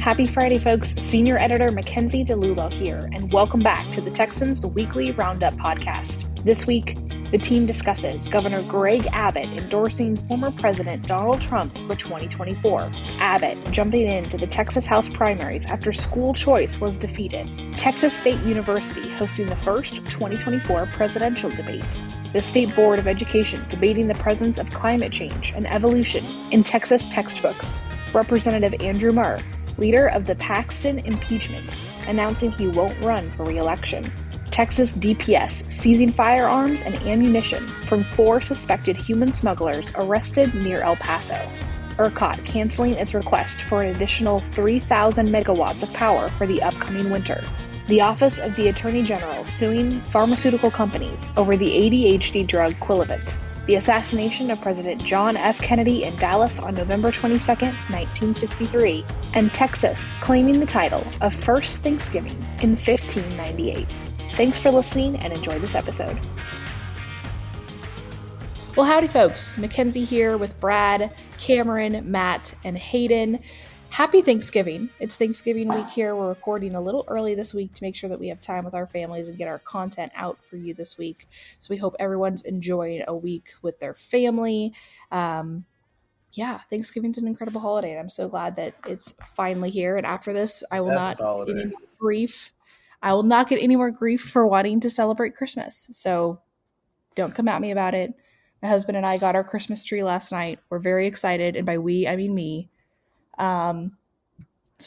Happy Friday, folks. Senior Editor Mackenzie DeLulo here, and welcome back to the Texan's weekly Roundup podcast. This week, the team discusses Governor Greg Abbott endorsing former President Donald Trump for 2024, Abbott jumping into the Texas House primaries after school choice was defeated, Texas State University hosting the first 2024 presidential debate, the State Board of Education debating the presence of climate change and evolution in Texas textbooks, Representative Andrew Murr, leader of the Paxton impeachment, announcing he won't run for re-election, Texas DPS seizing firearms and ammunition from 4 suspected human smugglers arrested near El Paso, ERCOT canceling its request for an additional 3,000 megawatts of power for the upcoming winter, the Office of the Attorney General suing pharmaceutical companies over the ADHD drug Quillivant, the assassination of President John F. Kennedy in Dallas on November 22, 1963, and Texas claiming the title of First Thanksgiving in 1598. Thanks for listening and enjoy this episode. Well, howdy folks. Mackenzie here with Brad, Cameron, Matt, and Hayden. Happy Thanksgiving. It's Thanksgiving week here. We're recording a little early this week to make sure that we have time with our families and get our content out for you this week. So we hope everyone's enjoying a week with their family. Thanksgiving's an incredible holiday, and I'm so glad that it's finally here. And after this, I will not get any more grief. I will not get any more grief for wanting to celebrate Christmas. So don't come at me about it. My husband and I got our Christmas tree last night. We're very excited, and by we, I mean me. So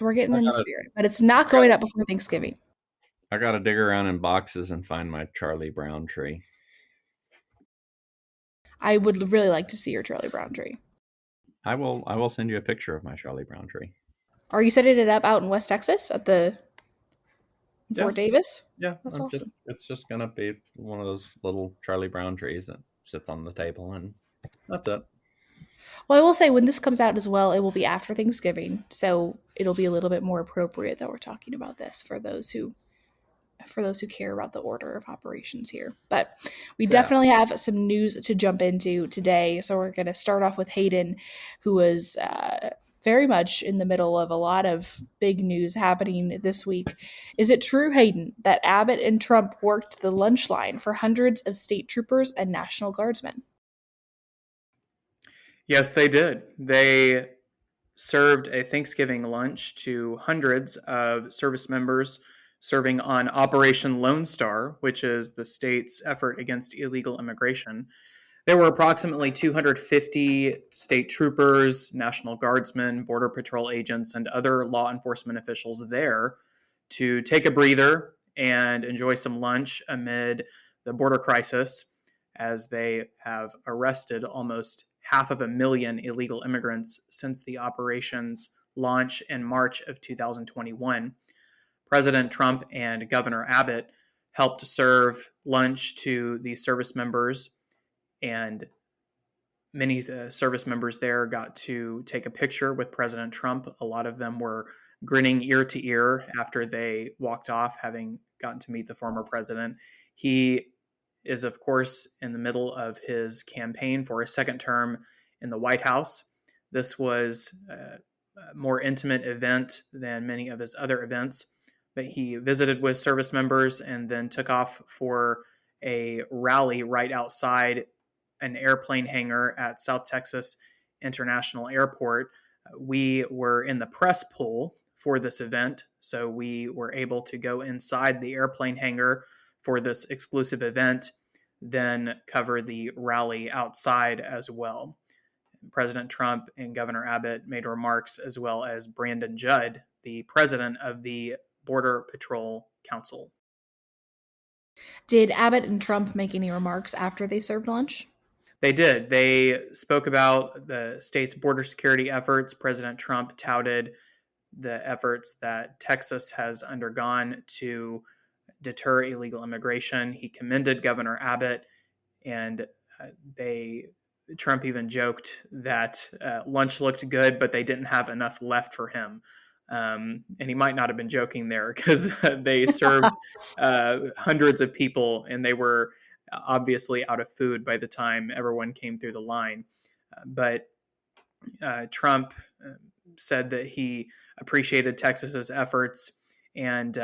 we're getting in the spirit, but it's not going up before Thanksgiving. I got to dig around in boxes and find my Charlie Brown tree. I would really like to see your Charlie Brown tree. I will send you a picture of my Charlie Brown tree. Are you setting it up out in West Texas at the Fort Davis? Yeah, that's awesome. It's just gonna be one of those little Charlie Brown trees that sits on the table, and that's it. Well, I will say when this comes out as well, it will be after Thanksgiving, so it'll be a little bit more appropriate that we're talking about this for those who care about the order of operations here. But we definitely have some news to jump into today. So we're going to start off with Hayden, who was very much in the middle of a lot of big news happening this week. Is it true, Hayden, that Abbott and Trump worked the lunch line for hundreds of state troopers and National Guardsmen? Yes, they did. They served a Thanksgiving lunch to hundreds of service members serving on Operation Lone Star, which is the state's effort against illegal immigration. There were approximately 250 state troopers, National Guardsmen, Border Patrol agents, and other law enforcement officials there to take a breather and enjoy some lunch amid the border crisis, as they have arrested almost 500,000 illegal immigrants since the operation's launch in March of 2021. President Trump and Governor Abbott helped serve lunch to the service members, and many service members there got to take a picture with President Trump. A lot of them were grinning ear to ear after they walked off, having gotten to meet the former president. He is, of course, in the middle of his campaign for a second term in the White House. This was a more intimate event than many of his other events, but he visited with service members and then took off for a rally right outside an airplane hangar at South Texas International Airport. We were in the press pool for this event, so we were able to go inside the airplane hangar for this exclusive event, then cover the rally outside as well. President Trump and Governor Abbott made remarks, as well as Brandon Judd, the president of the Border Patrol Council. Did Abbott and Trump make any remarks after they served lunch? They did. They spoke about the state's border security efforts. President Trump touted the efforts that Texas has undergone to deter illegal immigration. He commended Governor Abbott, and Trump even joked that lunch looked good, but they didn't have enough left for him. And he might not have been joking there, because they served hundreds of people, and they were obviously out of food by the time everyone came through the line. But Trump said that he appreciated Texas's efforts. And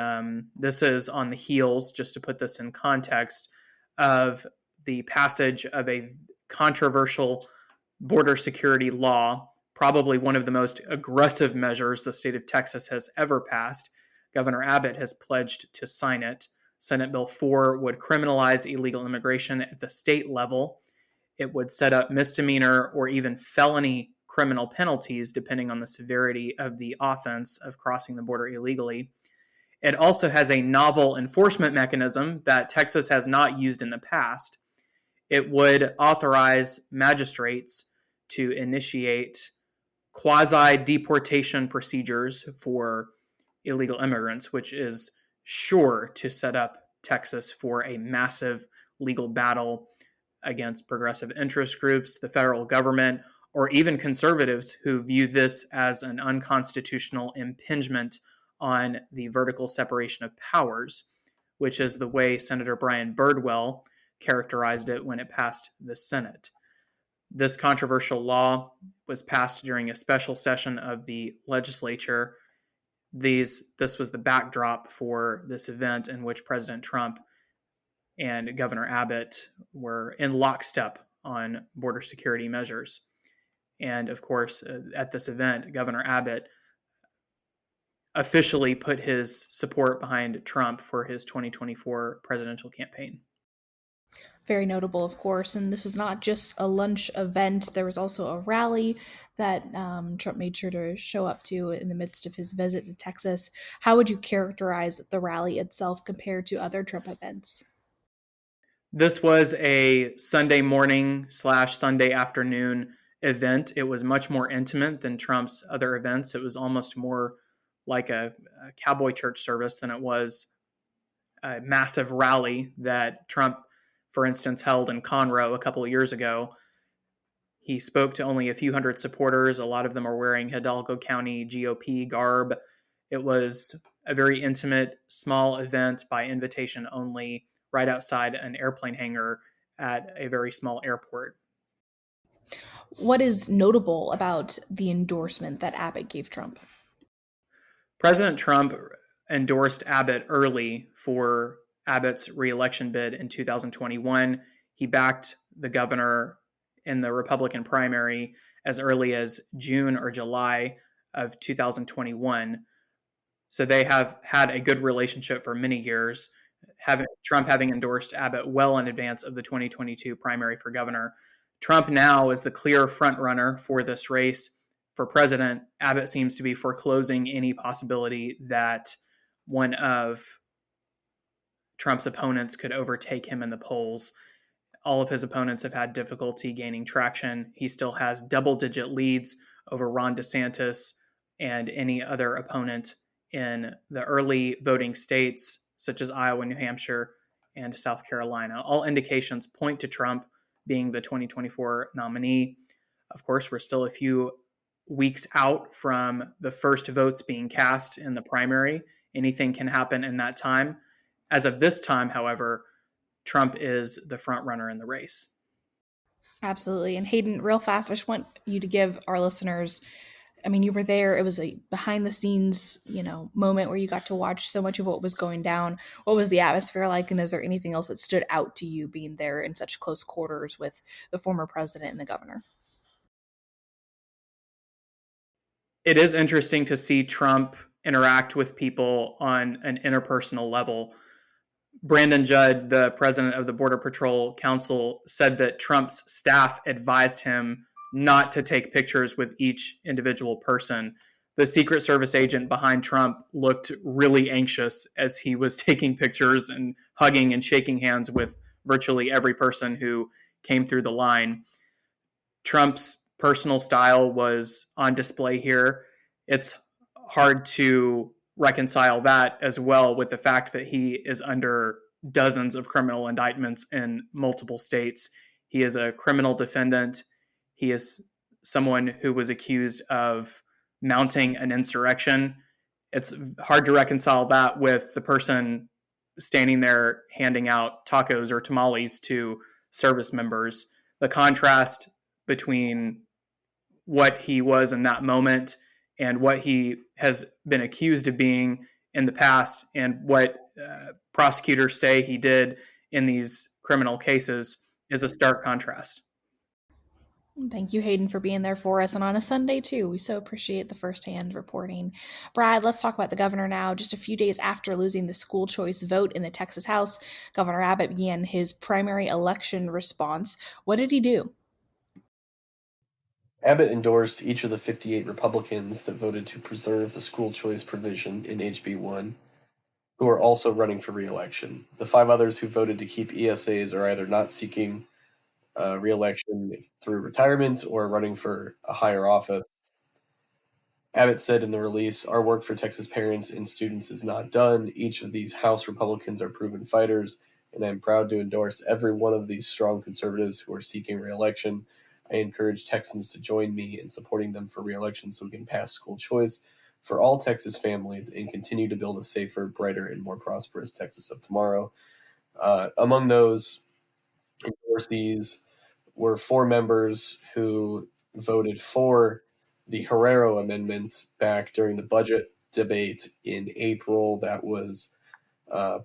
this is on the heels, just to put this in context, of the passage of a controversial border security law, probably one of the most aggressive measures the state of Texas has ever passed. Governor Abbott has pledged to sign it. Senate Bill 4 would criminalize illegal immigration at the state level. It would set up misdemeanor or even felony criminal penalties depending on the severity of the offense of crossing the border illegally. It also has a novel enforcement mechanism that Texas has not used in the past. It would authorize magistrates to initiate quasi-deportation procedures for illegal immigrants, which is sure to set up Texas for a massive legal battle against progressive interest groups, the federal government, or even conservatives who view this as an unconstitutional impingement on the vertical separation of powers, which is the way Senator Brian Birdwell characterized it when it passed the Senate. This controversial law was passed during a special session of the legislature. This was the backdrop for this event in which President Trump and Governor Abbott were in lockstep on border security measures. And of course, at this event, Governor Abbott officially put his support behind Trump for his 2024 presidential campaign. Very notable, of course. And this was not just a lunch event. There was also a rally that Trump made sure to show up to in the midst of his visit to Texas. How would you characterize the rally itself compared to other Trump events? This was a Sunday morning / Sunday afternoon event. It was much more intimate than Trump's other events. It was almost more like a cowboy church service than it was a massive rally that Trump, for instance, held in Conroe a couple of years ago. He spoke to only a few hundred supporters. A lot of them are wearing Hidalgo County GOP garb. It was a very intimate, small event by invitation only, right outside an airplane hangar at a very small airport. What is notable about the endorsement that Abbott gave Trump? President Trump endorsed Abbott early for Abbott's re-election bid in 2021. He backed the governor in the Republican primary as early as June or July of 2021. So they have had a good relationship for many years, Trump having endorsed Abbott well in advance of the 2022 primary for governor. Trump now is the clear frontrunner for this race for president. Abbott seems to be foreclosing any possibility that one of Trump's opponents could overtake him in the polls. All of his opponents have had difficulty gaining traction. He still has double-digit leads over Ron DeSantis and any other opponent in the early voting states, such as Iowa, New Hampshire, and South Carolina. All indications point to Trump being the 2024 nominee. Of course, we're still a few weeks out from the first votes being cast in the primary. Anything can happen in that time. As of this time, however, Trump is the front runner in the race. Absolutely. And Hayden, real fast, I just want you to give our listeners, I mean, you were there. It was a behind the scenes, moment where you got to watch so much of what was going down. What was the atmosphere like? And is there anything else that stood out to you being there in such close quarters with the former president and the governor? It is interesting to see Trump interact with people on an interpersonal level. Brandon Judd, the president of the Border Patrol Council, said that Trump's staff advised him not to take pictures with each individual person. The Secret Service agent behind Trump looked really anxious as he was taking pictures and hugging and shaking hands with virtually every person who came through the line. Trump's personal style was on display here. It's hard to reconcile that as well with the fact that he is under dozens of criminal indictments in multiple states. He is a criminal defendant. He is someone who was accused of mounting an insurrection. It's hard to reconcile that with the person standing there handing out tacos or tamales to service members. The contrast between what he was in that moment and what he has been accused of being in the past and what prosecutors say he did in these criminal cases is a stark contrast. Thank you, Hayden, for being there for us and on a Sunday, too. We so appreciate the firsthand reporting. Brad, let's talk about the governor now. Just a few days after losing the school choice vote in the Texas House, Governor Abbott began his primary election response. What did he do? Abbott endorsed each of the 58 Republicans that voted to preserve the school choice provision in HB 1, who are also running for re-election. The 5 others who voted to keep ESAs are either not seeking re-election through retirement or running for a higher office. Abbott said in the release, "Our work for Texas parents and students is not done. Each of these House Republicans are proven fighters, and I'm proud to endorse every one of these strong conservatives who are seeking re-election. I encourage Texans to join me in supporting them for re-election so we can pass school choice for all Texas families and continue to build a safer, brighter, and more prosperous Texas of tomorrow." Among those endorsees were 4 members who voted for the Herrero Amendment back during the budget debate in April. That was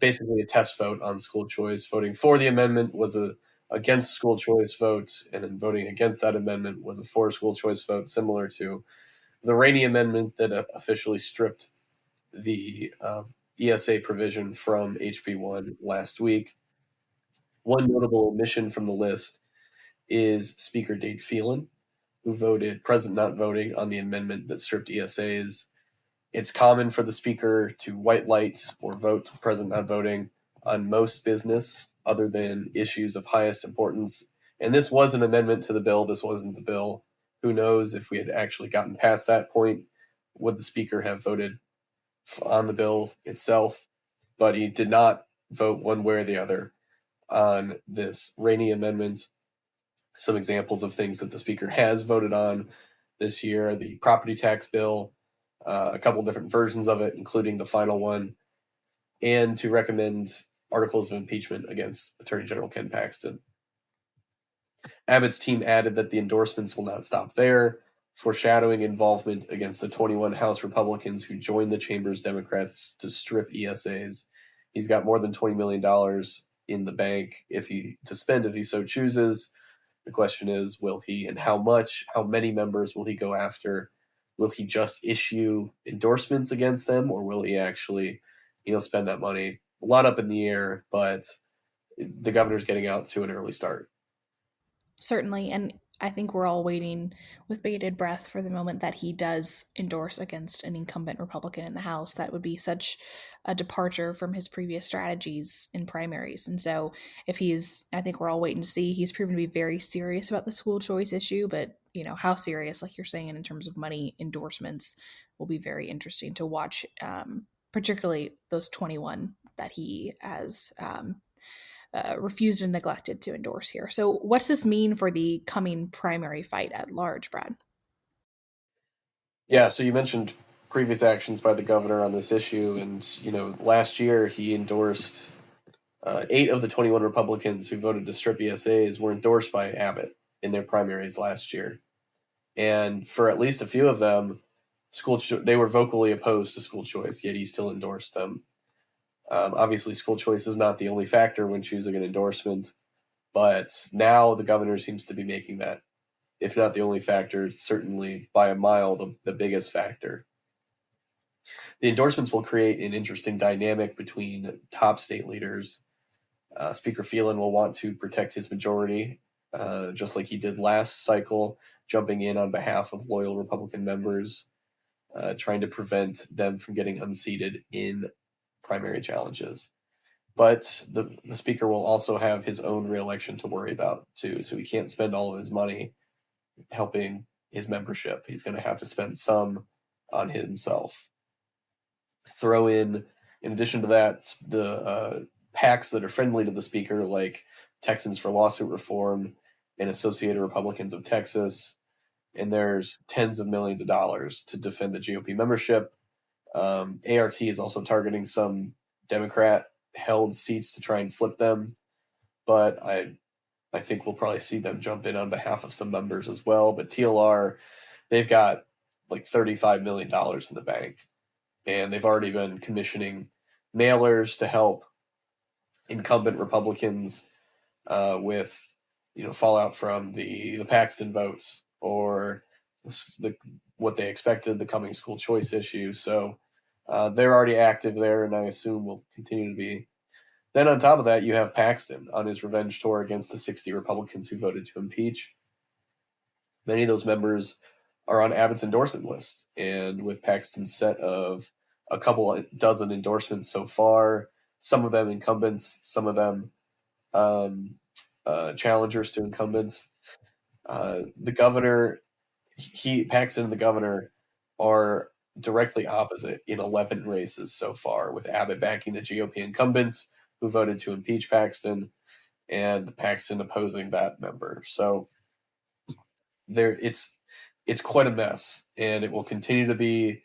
basically a test vote on school choice. Voting for the amendment was a against school choice vote, and then voting against that amendment was a for school choice vote, similar to the Rainey Amendment that officially stripped the ESA provision from HB 1 last week. One notable omission from the list is Speaker Dade Phelan, who voted present not voting on the amendment that stripped ESAs. It's common for the speaker to white light or vote present not voting on most business other than issues of highest importance. And this was an amendment to the bill. This wasn't the bill. Who knows if we had actually gotten past that point, would the speaker have voted on the bill itself? But he did not vote one way or the other on this Rainey amendment. Some examples of things that the speaker has voted on this year: the property tax bill, a couple different versions of it, including the final one, and to recommend articles of impeachment against Attorney General Ken Paxton. Abbott's team added that the endorsements will not stop there, foreshadowing involvement against the 21 House Republicans who joined the chamber's Democrats to strip ESAs. He's got more than $20 million in the bank to spend if he so chooses. The question is, will he, and how much, how many members will he go after? Will he just issue endorsements against them, or will he actually, spend that money? A lot up in the air, but the governor's getting out to an early start. Certainly, and I think we're all waiting with bated breath for the moment that he does endorse against an incumbent Republican in the House. That would be such a departure from his previous strategies in primaries. And so I think we're all waiting to see. He's proven to be very serious about the school choice issue, but how serious, like you're saying, in terms of money endorsements will be very interesting to watch, particularly those 21 that he has refused and neglected to endorse here. So what's this mean for the coming primary fight at large, Brad? Yeah, so you mentioned previous actions by the governor on this issue, and last year he endorsed 8 of the 21 Republicans who voted to strip ESAs were endorsed by Abbott in their primaries last year, and for at least a few of them, they were vocally opposed to school choice, yet he still endorsed them. Obviously, school choice is not the only factor when choosing an endorsement, but now the governor seems to be making that, if not the only factor, certainly by a mile the biggest factor. The endorsements will create an interesting dynamic between top state leaders. Speaker Phelan will want to protect his majority, just like he did last cycle, jumping in on behalf of loyal Republican members, trying to prevent them from getting unseated in primary challenges. But the speaker will also have his own reelection to worry about, too, so he can't spend all of his money helping his membership. He's going to have to spend some on himself. Throw in addition to that, the PACs that are friendly to the speaker, like Texans for Lawsuit Reform and Associated Republicans of Texas, and there's tens of millions of dollars to defend the GOP membership. ART is also targeting some Democrat-held seats to try and flip them, but I think we'll probably see them jump in on behalf of some members as well. But TLR, they've got like $35 million in the bank. And they've already been commissioning mailers to help incumbent Republicans with fallout from the Paxton votes or what they expected, the coming school choice issue. So they're already active there, and I assume will continue to be. Then on top of that, you have Paxton on his revenge tour against the 60 Republicans who voted to impeach. Many of those members are on Abbott's endorsement list, and with Paxton's set of a couple dozen endorsements so far, some of them incumbents, some of them challengers to incumbents. The governor, Paxton and the governor are directly opposite in 11 races so far, with Abbott backing the GOP incumbent who voted to impeach Paxton, and Paxton opposing that member. So it's quite a mess, and it will continue to be.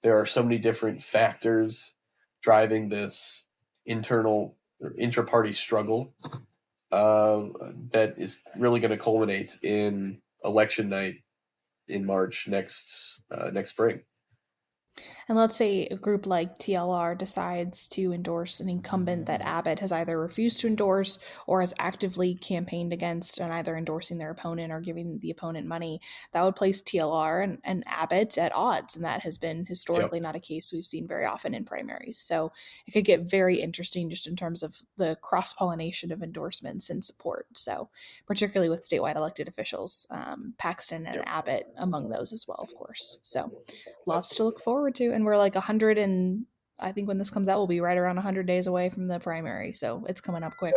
There are so many different factors driving this internal or intra-party struggle that is really going to culminate in election night in March next spring. And let's say a group like TLR decides to endorse an incumbent that Abbott has either refused to endorse or has actively campaigned against, and either endorsing their opponent or giving the opponent money. That would place TLR and Abbott at odds, and that has been historically not a case we've seen very often in primaries. So it could get very interesting just in terms of the cross-pollination of endorsements and support. So particularly with statewide elected officials, Paxton and Abbott among those as well, of course. So lots to look forward to. And we're like 100, and I think when this comes out, we'll be right around 100 days away from the primary. So it's coming up quick.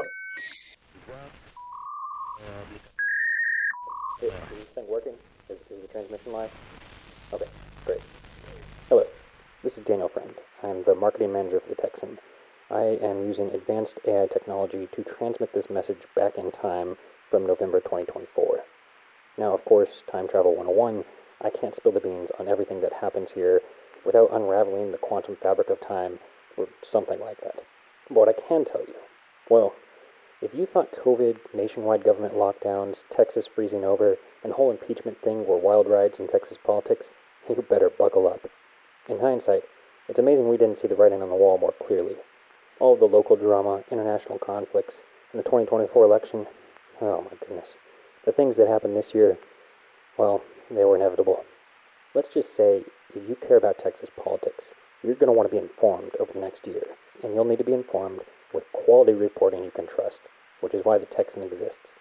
Is this thing working? Is the transmission live? Okay, great. Hello, this is Daniel Friend. I'm the marketing manager for the Texan. I am using advanced AI technology to transmit this message back in time from November 2024. Now, of course, Time Travel 101, I can't spill the beans on everything that happens here without unraveling the quantum fabric of time or something like that. But what I can tell you, well, if you thought COVID, nationwide government lockdowns, Texas freezing over, and the whole impeachment thing were wild rides in Texas politics, you better buckle up. In hindsight, it's amazing we didn't see the writing on the wall more clearly. All of the local drama, international conflicts, and the 2024 election, oh my goodness. The things that happened this year, well, they were inevitable. Let's just say, if you care about Texas politics, you're going to want to be informed over the next year, and you'll need to be informed with quality reporting you can trust, which is why the Texan exists.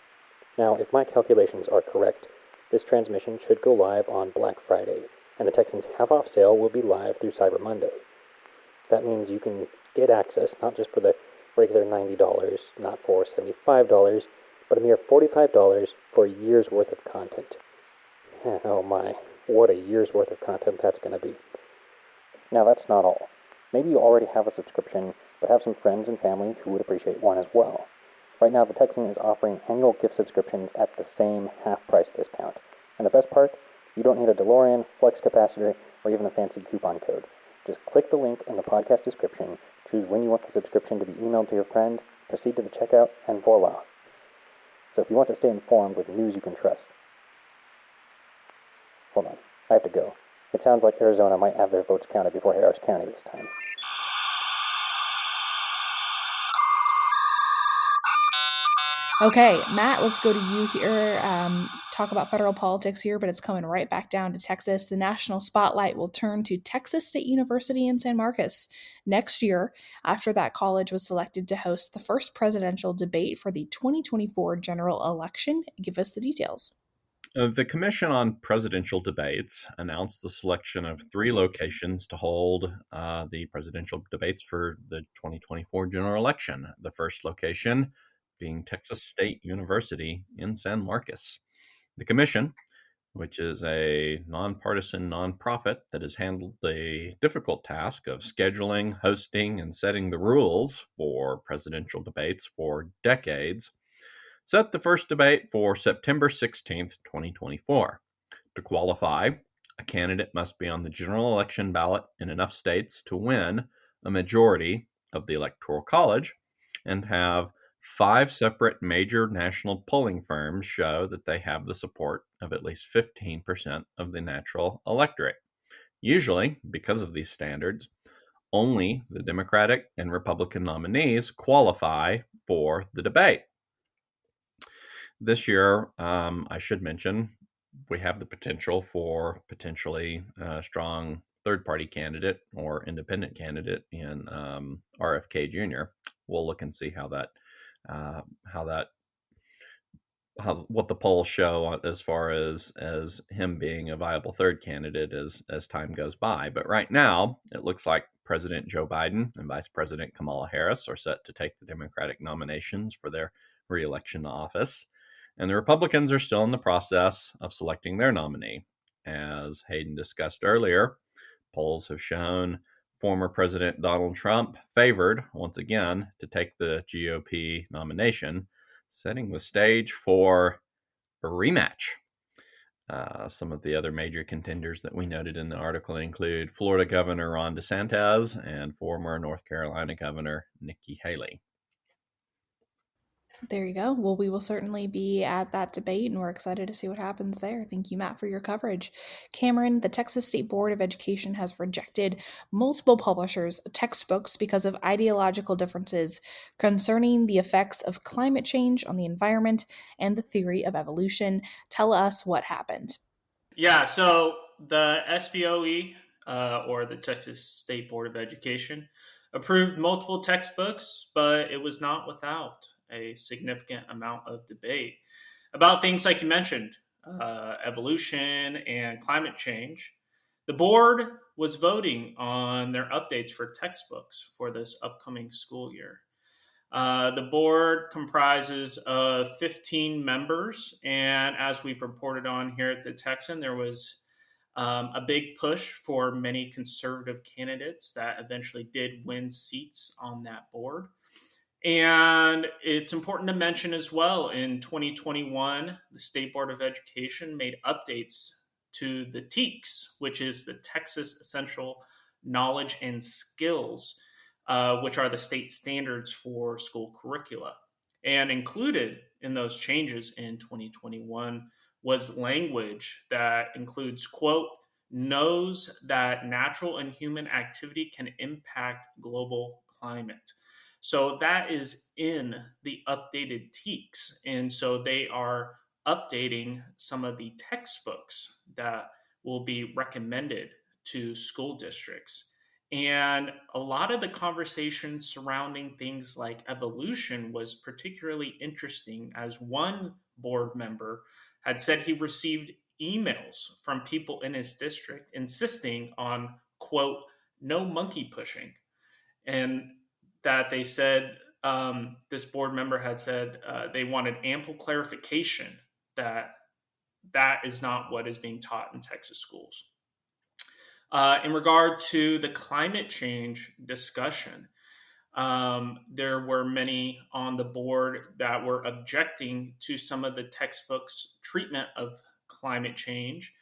Now, if my calculations are correct, this transmission should go live on Black Friday, and the Texan's half-off sale will be live through Cyber Monday. That means you can get access not just for the regular $90, not for $75, but a mere $45 for a year's worth of content. And oh my, what a year's worth of content that's going to be. Now that's not all. Maybe you already have a subscription, but have some friends and family who would appreciate one as well. Right now, the Texan is offering annual gift subscriptions at the same half-price discount. And the best part? You don't need a DeLorean, flex capacitor, or even a fancy coupon code. Just click the link in the podcast description, choose when you want the subscription to be emailed to your friend, proceed to the checkout, and voila. So if you want to stay informed with news you can trust. Hold on, I have to go. It sounds like Arizona might have their votes counted before Harris County this time. Okay, Matt, let's go to you here. Talk about federal politics here, but it's coming right back down to Texas. The national spotlight will turn to Texas State University in San Marcos next year, after that college was selected to host the first presidential debate for the 2024 general election. Give us the details. The Commission on Presidential Debates announced the selection of 3 locations to hold the presidential debates for the 2024 general election. The first location being Texas State University in San Marcos. The Commission, which is a nonpartisan nonprofit that has handled the difficult task of scheduling, hosting, and setting the rules for presidential debates for decades, set the first debate for September 16th, 2024. To qualify, a candidate must be on the general election ballot in enough states to win a majority of the Electoral College and have 5 separate major national polling firms show that they have the support of at least 15% of the natural electorate. Usually, because of these standards, only the Democratic and Republican nominees qualify for the debate. This year, I should mention, we have the potential for potentially a strong third-party candidate or independent candidate in RFK Jr. We'll look and see what the polls show as far as him being a viable third candidate as time goes by. But right now, it looks like President Joe Biden and Vice President Kamala Harris are set to take the Democratic nominations for their reelection to office. And the Republicans are still in the process of selecting their nominee. As Hayden discussed earlier, polls have shown former President Donald Trump favored once again to take the GOP nomination, setting the stage for a rematch. Some of the other major contenders that we noted in the article include Florida Governor Ron DeSantis and former North Carolina Governor Nikki Haley. There you go. Well, we will certainly be at that debate, and we're excited to see what happens there. Thank you, Matt, for your coverage. Cameron, the Texas State Board of Education has rejected multiple publishers' textbooks because of ideological differences concerning the effects of climate change on the environment and the theory of evolution. Tell us what happened. Yeah, so the SBOE, or the Texas State Board of Education, approved multiple textbooks, but it was not without a significant amount of debate about things like you mentioned, evolution and climate change. The board was voting on their updates for textbooks for this upcoming school year. The board comprises of 15 members, and as we've reported on here at the Texan, there was a big push for many conservative candidates that eventually did win seats on that board. And it's important to mention as well, in 2021, the State Board of Education made updates to the TEKS, which is the Texas Essential Knowledge and Skills, which are the state standards for school curricula. And included in those changes in 2021 was language that includes, quote, knows that natural and human activity can impact global climate. So that is in the updated TEKS. And so they are updating some of the textbooks that will be recommended to school districts. And a lot of the conversation surrounding things like evolution was particularly interesting, as one board member had said he received emails from people in his district insisting on, quote, no monkey pushing. And that they said, this board member had said they wanted ample clarification that that is not what is being taught in Texas schools. In regard to the climate change discussion, there were many on the board that were objecting to some of the textbooks' treatment of climate change,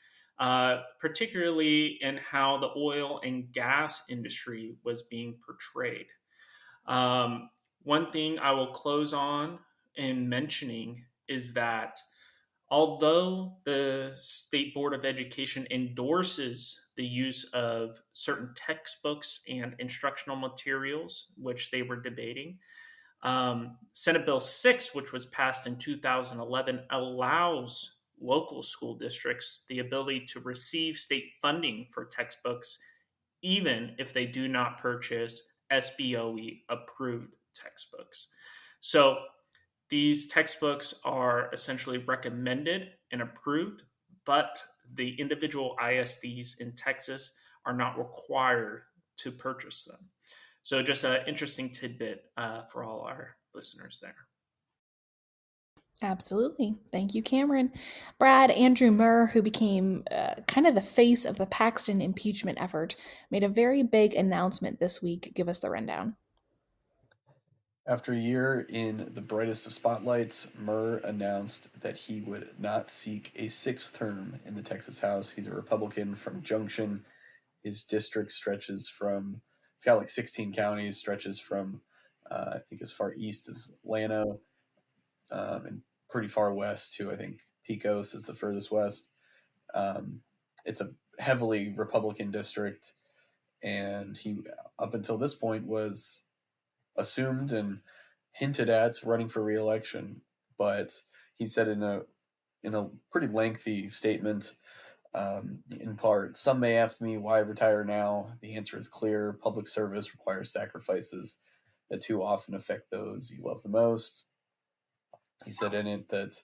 particularly in how the oil and gas industry was being portrayed. One thing I will close on in mentioning is that although the State Board of Education endorses the use of certain textbooks and instructional materials, which they were debating, Senate Bill 6, which was passed in 2011, allows local school districts the ability to receive state funding for textbooks, even if they do not purchase SBOE approved textbooks. So these textbooks are essentially recommended and approved, but the individual ISDs in Texas are not required to purchase them. So just an interesting tidbit for all our listeners there. Absolutely. Thank you, Cameron. Brad, Andrew Murr, who became kind of the face of the Paxton impeachment effort, made a very big announcement this week. Give us the rundown. After a year in the brightest of spotlights, Murr announced that he would not seek a sixth term in the Texas House. He's a Republican from Junction. His district stretches from, it's got like 16 counties, stretches from, I think, as far east as Llano, and pretty far west to, I think, Pecos is the furthest west. It's heavily Republican district, and he, up until this point, was assumed and hinted at running for re-election. But he said in a pretty lengthy statement, in part, "Some may ask me why retire now. The answer is clear. Public service requires sacrifices that too often affect those you love the most." He said in it that,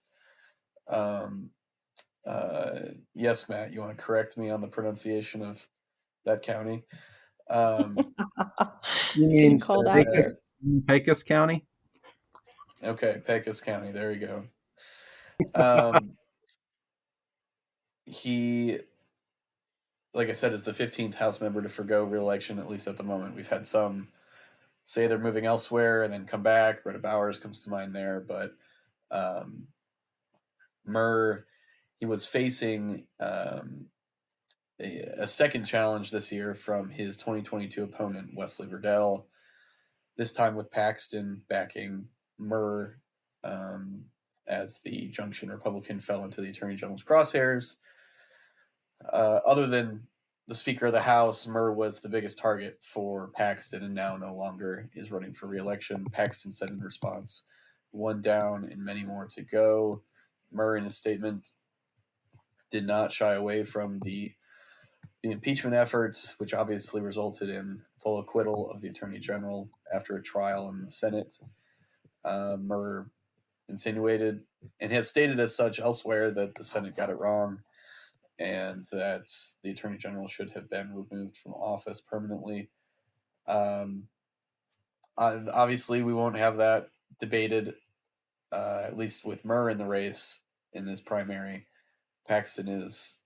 um, yes, Matt, you want to correct me on the pronunciation of that county? You Getting mean called out Pecos, here. Pecos County? Okay, Pecos County. There you go. Um, he, like I said, is the 15th House member to forgo re-election, at least at the moment. We've had some say they're moving elsewhere and then come back. Retta Bowers comes to mind there, but Murr, he was facing a second challenge this year from his 2022 opponent, Wesley Riddell, this time with Paxton backing Murr, as the Junction Republican fell into the Attorney General's crosshairs. Other than the Speaker of the House, Murr was the biggest target for Paxton and now no longer is running for re-election. Paxton said in response, "One down and many more to go." Murr, in his statement, did not shy away from the impeachment efforts, which obviously resulted in full acquittal of the Attorney General after a trial in the Senate. Murr insinuated and has stated as such elsewhere that the Senate got it wrong and that the Attorney General should have been removed from office permanently. Obviously, we won't have that debated, at least with Murr in the race in this primary. Paxton is,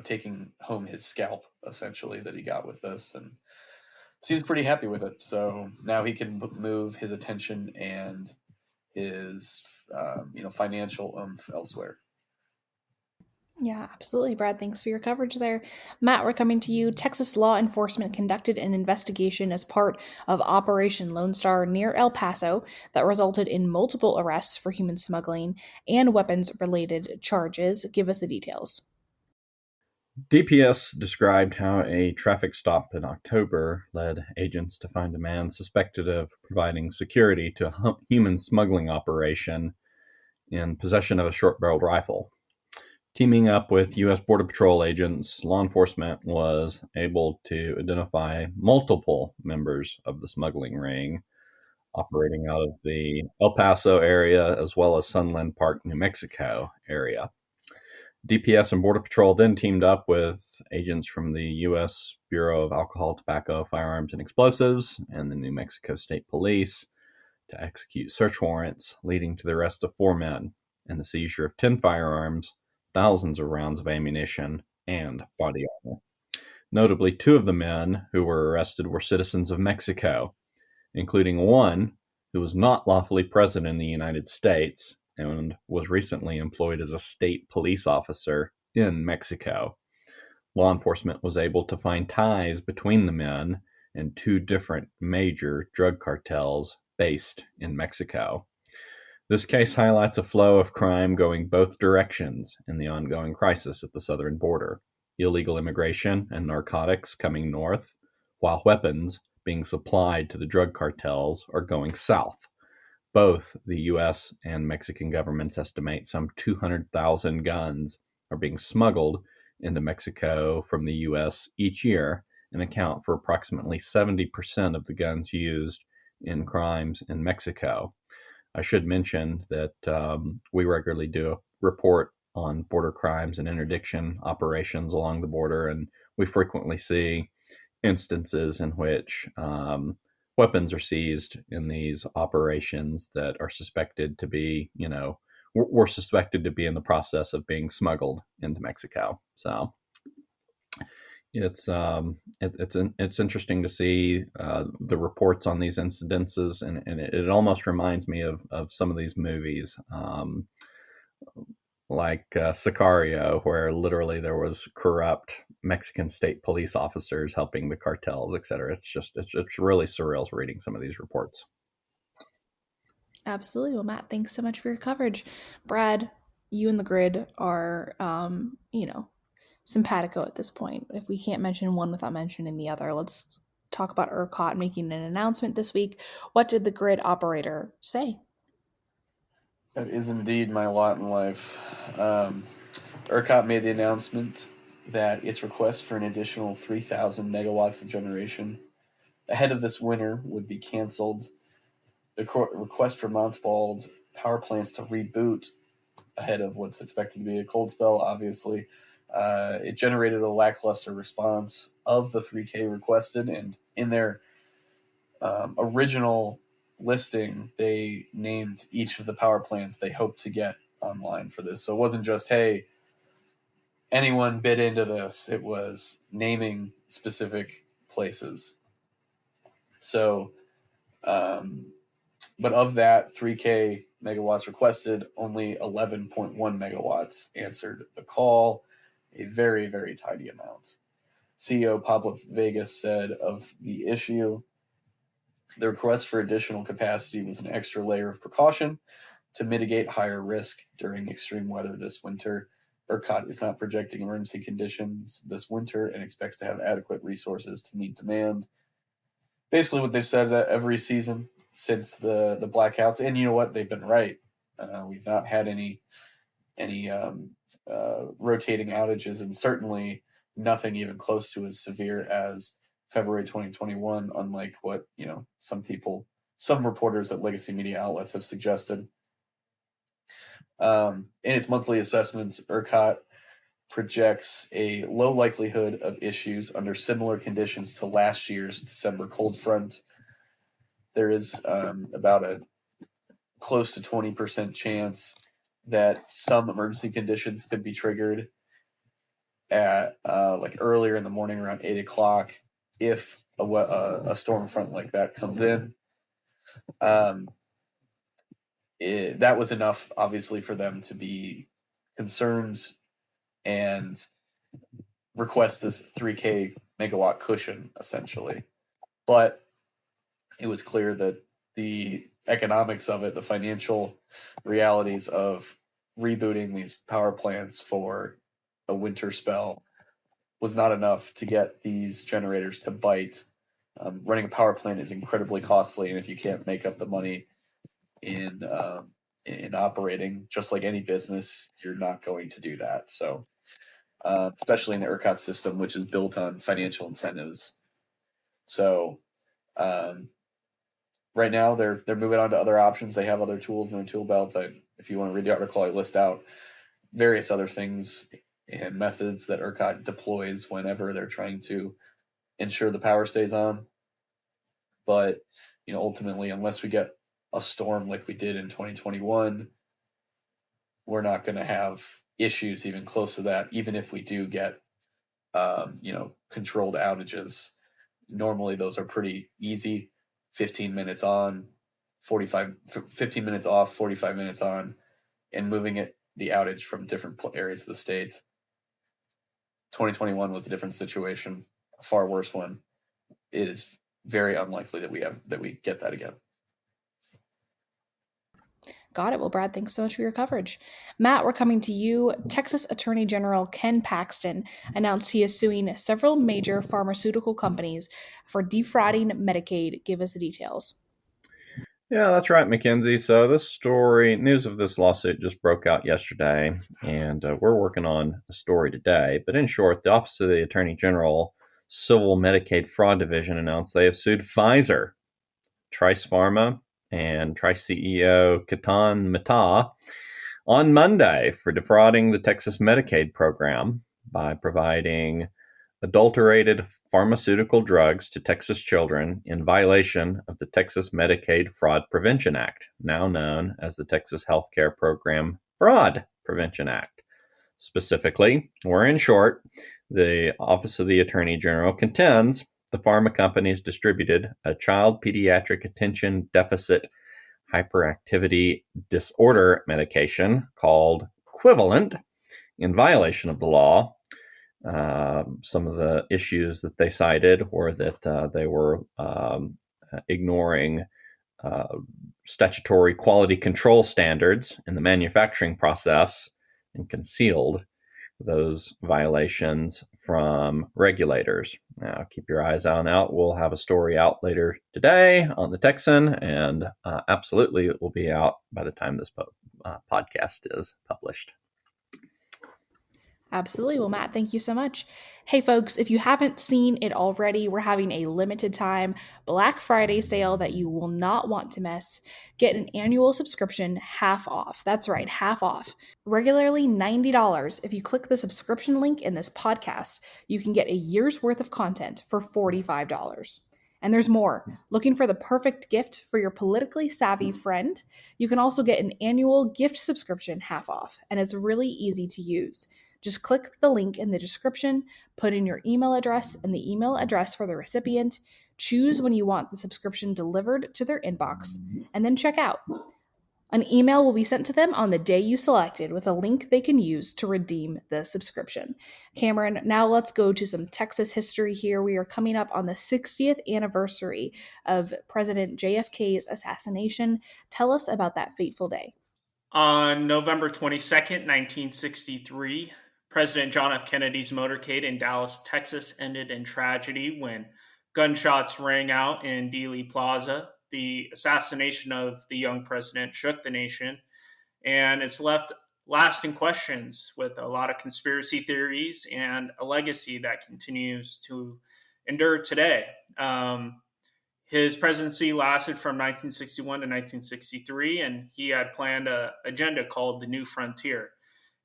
taking home his scalp, essentially, that he got with this, and seems pretty happy with it. So now he can move his attention and his, financial oomph elsewhere. Yeah, absolutely, Brad. Thanks for your coverage there. Matt, we're coming to you. Texas law enforcement conducted an investigation as part of Operation Lone Star near El Paso that resulted in multiple arrests for human smuggling and weapons related charges. Give us the details. DPS described how a traffic stop in October led agents to find a man suspected of providing security to a human smuggling operation in possession of a short-barreled rifle. Teaming up with U.S. Border Patrol agents, law enforcement was able to identify multiple members of the smuggling ring operating out of the El Paso area as well as Sunland Park, New Mexico area. DPS and Border Patrol then teamed up with agents from the U.S. Bureau of Alcohol, Tobacco, Firearms, and Explosives and the New Mexico State Police to execute search warrants, leading to the arrest of 4 men and the seizure of 10 firearms, thousands of rounds of ammunition, and body armor. Notably, 2 of the men who were arrested were citizens of Mexico, including one who was not lawfully present in the United States and was recently employed as a state police officer in Mexico. Law enforcement was able to find ties between the men and 2 different major drug cartels based in Mexico. This case highlights a flow of crime going both directions in the ongoing crisis at the southern border. Illegal immigration and narcotics coming north, while weapons being supplied to the drug cartels are going south. Both the U.S. and Mexican governments estimate some 200,000 guns are being smuggled into Mexico from the U.S. each year and account for approximately 70% of the guns used in crimes in Mexico. I should mention that we regularly do a report on border crimes and interdiction operations along the border, and we frequently see instances in which weapons are seized in these operations that are suspected to be, were suspected to be in the process of being smuggled into Mexico. So it's interesting to see the reports on these incidences, and it almost reminds me of some of these movies, like Sicario, where literally there was corrupt Mexican state police officers helping the cartels, et cetera. It's really surreal reading some of these reports. Absolutely. Well, Matt, thanks so much for your coverage. Brad, you and the grid are, simpatico at this point. If we can't mention one without mentioning the other, let's talk about ERCOT making an announcement this week. What did the grid operator say? That is indeed my lot in life. ERCOT made the announcement that its request for an additional 3,000 megawatts of generation ahead of this winter would be canceled. The request for mothballed power plants to reboot ahead of what's expected to be a cold spell, obviously. It generated a lackluster response of the 3K requested, and in their original listing, they named each of the power plants they hoped to get online for this. So it wasn't just, hey, anyone bid into this. It was naming specific places. So, but of that 3K megawatts requested, only 11.1 megawatts answered the call, a very, very tiny amount. CEO Pablo Vegas said of the issue, the request for additional capacity was an extra layer of precaution to mitigate higher risk during extreme weather this winter. ERCOT is not projecting emergency conditions this winter and expects to have adequate resources to meet demand. Basically what they've said every season since the blackouts, and you know what, they've been right. We've not had any rotating outages, and certainly nothing even close to as severe as February 2021, unlike what some reporters at legacy media outlets have suggested. In its monthly assessments, ERCOT projects a low likelihood of issues under similar conditions to last year's December cold front. There is about a close to 20% chance that some emergency conditions could be triggered at like earlier in the morning around 8 o'clock if a storm front like that comes in. That was enough, obviously, for them to be concerned and request this 3K megawatt cushion, essentially. But it was clear that the economics of it, the financial realities of rebooting these power plants for a winter spell was not enough to get these generators to bite. Running a power plant is incredibly costly, and if you can't make up the money in operating, just like any business, you're not going to do that. So, especially in the ERCOT system, which is built on financial incentives. So, right now they're moving on to other options. They have other tools in their tool belt. If you want to read the article, I list out various other things and methods that ERCOT deploys whenever they're trying to ensure the power stays on. But ultimately, unless we get a storm like we did in 2021, we're not going to have issues even close to that. Even if we do get controlled outages, normally those are pretty easy. 15 minutes on, 15 minutes off, 45 minutes on, and moving the outage from different areas of the state. 2021 was a different situation, a far worse one. It is very unlikely that we get that again. Got it. Well, Brad, thanks so much for your coverage. Matt, we're coming to you. Texas Attorney General Ken Paxton announced he is suing several major pharmaceutical companies for defrauding Medicaid. Give us the details. Yeah, that's right, Mackenzie. So news of this lawsuit just broke out yesterday, and we're working on a story today. But in short, the Office of the Attorney General Civil Medicaid Fraud Division announced they have sued Pfizer, Tris Pharma, and Tris CEO Ketan Mehta on Monday for defrauding the Texas Medicaid program by providing adulterated pharmaceutical drugs to Texas children in violation of the Texas Medicaid Fraud Prevention Act, now known as the Texas Healthcare Program Fraud Prevention Act. Specifically, or in short, the Office of the Attorney General contends the pharma companies distributed a child pediatric attention deficit hyperactivity disorder medication called Quillivant in violation of the law. Some of the issues that they cited were that they were ignoring statutory quality control standards in the manufacturing process and concealed those violations from regulators. Now, keep your eyes out. We'll have a story out later today on the Texan, and absolutely it will be out by the time this podcast is published. Absolutely. Well, Matt, thank you so much. Hey, folks, if you haven't seen it already, we're having a limited time Black Friday sale that you will not want to miss. Get an annual subscription half off. That's right, half off. Regularly $90. If you click the subscription link in this podcast, you can get a year's worth of content for $45. And there's more. Looking for the perfect gift for your politically savvy friend? You can also get an annual gift subscription half off, and it's really easy to use. Just click the link in the description, put in your email address and the email address for the recipient, choose when you want the subscription delivered to their inbox, and then check out. An email will be sent to them on the day you selected with a link they can use to redeem the subscription. Cameron, now let's go to some Texas history here. We are coming up on the 60th anniversary of President JFK's assassination. Tell us about that fateful day. On November 22nd, 1963, President John F. Kennedy's motorcade in Dallas, Texas ended in tragedy when gunshots rang out in Dealey Plaza. The assassination of the young president shook the nation, and it's left lasting questions with a lot of conspiracy theories and a legacy that continues to endure today. His presidency lasted from 1961 to 1963, and he had planned an agenda called the New Frontier.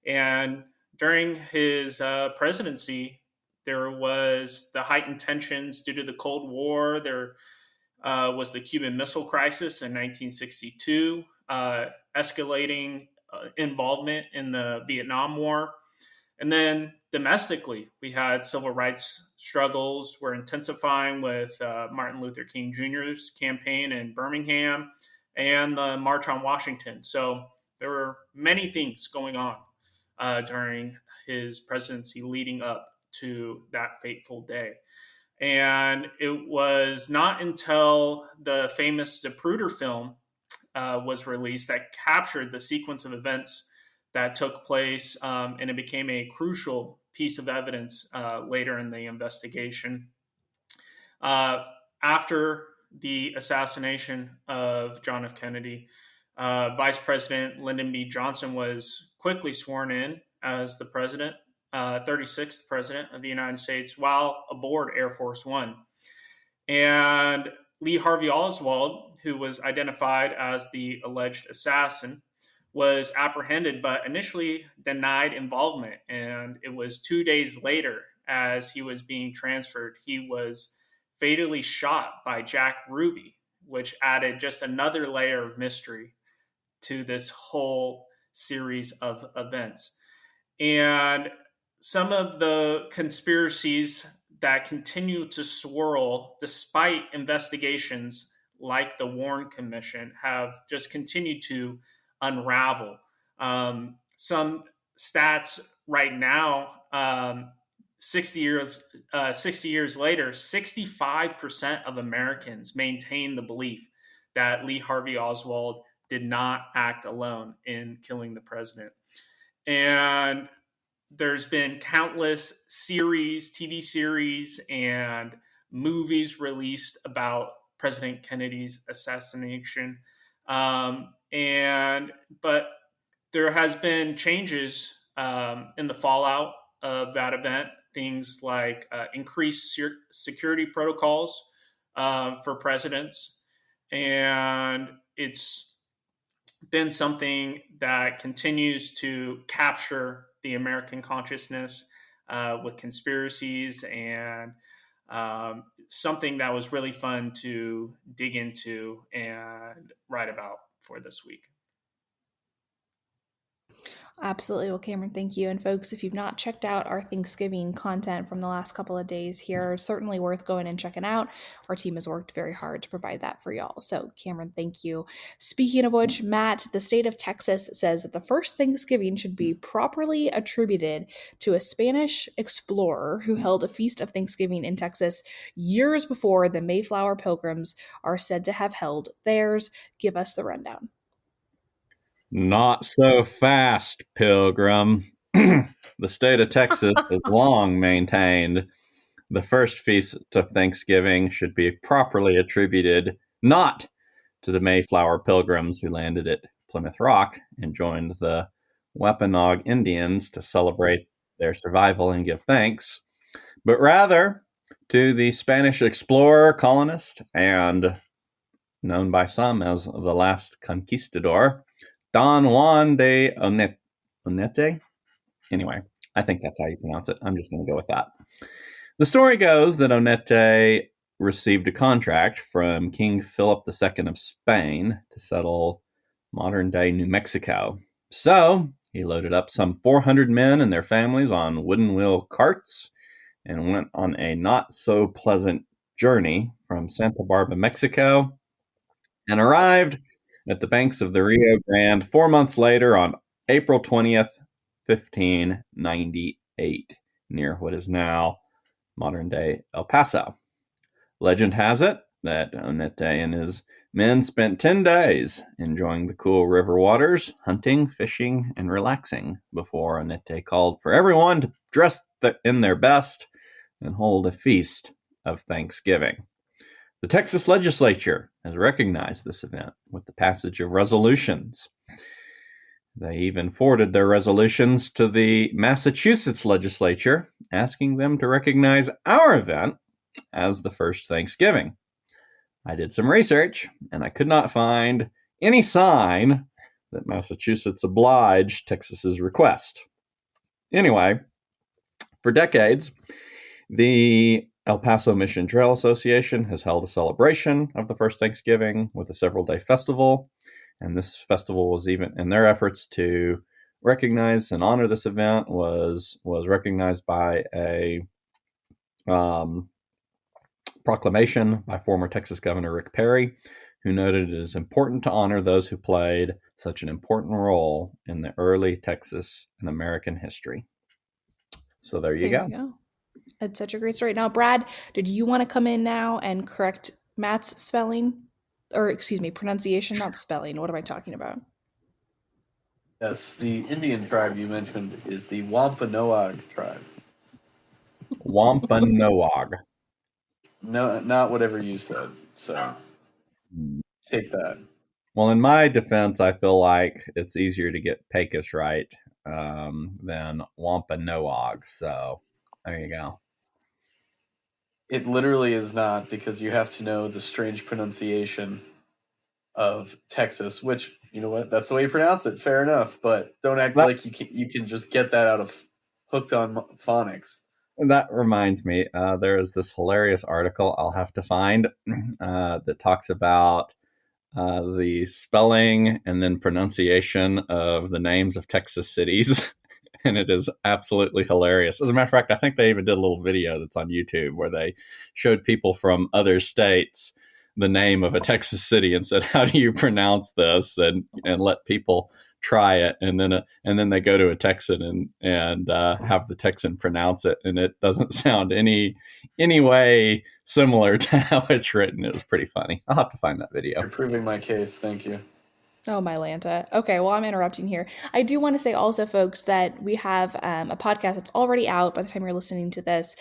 And during his presidency, there was the heightened tensions due to the Cold War. There was the Cuban Missile Crisis in 1962, escalating involvement in the Vietnam War. And then domestically, we had civil rights struggles were intensifying with Martin Luther King Jr.'s campaign in Birmingham and the March on Washington. So there were many things going on during his presidency leading up to that fateful day. And it was not until the famous Zapruder film was released that captured the sequence of events that took place, and it became a crucial piece of evidence later in the investigation. After the assassination of John F. Kennedy, Vice President Lyndon B. Johnson was quickly sworn in as the president, 36th president of the United States, while aboard Air Force One. And Lee Harvey Oswald, who was identified as the alleged assassin, was apprehended but initially denied involvement. And it was 2 days later, as he was being transferred, he was fatally shot by Jack Ruby, which added just another layer of mystery to this whole series of events. And some of the conspiracies that continue to swirl despite investigations like the Warren Commission have just continued to unravel. Some stats right now, 60 years later, 65% of Americans maintain the belief that Lee Harvey Oswald did not act alone in killing the president. And there's been countless series, TV series, and movies released about President Kennedy's assassination. But there has been changes in the fallout of that event. Things like increased security protocols for presidents, and it's been something that continues to capture the American consciousness with conspiracies, and something that was really fun to dig into and write about for this week. Absolutely. Well, Cameron, thank you. And folks, if you've not checked out our Thanksgiving content from the last couple of days here, certainly worth going and checking out. Our team has worked very hard to provide that for y'all. So, Cameron, thank you. Speaking of which, Matt, the state of Texas says that the first Thanksgiving should be properly attributed to a Spanish explorer who held a feast of Thanksgiving in Texas years before the Mayflower Pilgrims are said to have held theirs. Give us the rundown. Not so fast, Pilgrim. The state of Texas has long maintained the first feast of Thanksgiving should be properly attributed not to the Mayflower Pilgrims who landed at Plymouth Rock and joined the Wampanoag Indians to celebrate their survival and give thanks, but rather to the Spanish explorer, colonist, and known by some as the last conquistador, Don Juan de Onete. Anyway, I think that's how you pronounce it. I'm just going to go with that. The story goes that Onete received a contract from King Philip II of Spain to settle modern-day New Mexico. So he loaded up some 400 men and their families on wooden wheel carts and went on a not-so-pleasant journey from Santa Barbara, Mexico, and arrived at the banks of the Rio Grande 4 months later on April 20th, 1598, near what is now modern-day El Paso. Legend has it that Onete and his men spent 10 days enjoying the cool river waters, hunting, fishing, and relaxing before Onete called for everyone to dress in their best and hold a feast of Thanksgiving. The Texas legislature has recognized this event with the passage of resolutions. They even forwarded their resolutions to the Massachusetts legislature, asking them to recognize our event as the first Thanksgiving. I did some research, and I could not find any sign that Massachusetts obliged Texas's request. Anyway, for decades, the El Paso Mission Trail Association has held a celebration of the first Thanksgiving with a several-day festival, and this festival was even, in their efforts to recognize and honor this event, was recognized by a proclamation by former Texas Governor Rick Perry, who noted it is important to honor those who played such an important role in the early Texas and American history. So there you go. It's such a great story. Now, Brad, did you want to come in now and correct Matt's spelling? Or, excuse me, pronunciation, not spelling. What am I talking about? Yes, the Indian tribe you mentioned is the Wampanoag tribe. Wampanoag. No, not whatever you said. So take that. Well, in my defense, I feel like it's easier to get Pecos right than Wampanoag. So there you go. It literally is not, because you have to know the strange pronunciation of Texas, which, you know what, that's the way you pronounce it. Fair enough, but don't act like you can just get that out of Hooked on Phonics. That reminds me, there is this hilarious article I'll have to find that talks about the spelling and then pronunciation of the names of Texas cities. And it is absolutely hilarious. As a matter of fact, I think they even did a little video that's on YouTube where they showed people from other states the name of a Texas city and said, "How do you pronounce this?" and let people try it, and then they go to a Texan and have the Texan pronounce it, and it doesn't sound any way similar to how it's written. It was pretty funny. I'll have to find that video. You're proving my case. Thank you. Oh, my Lanta. Okay, well, I'm interrupting here. I do want to say also, folks, that we have a podcast that's already out by the time you're listening to this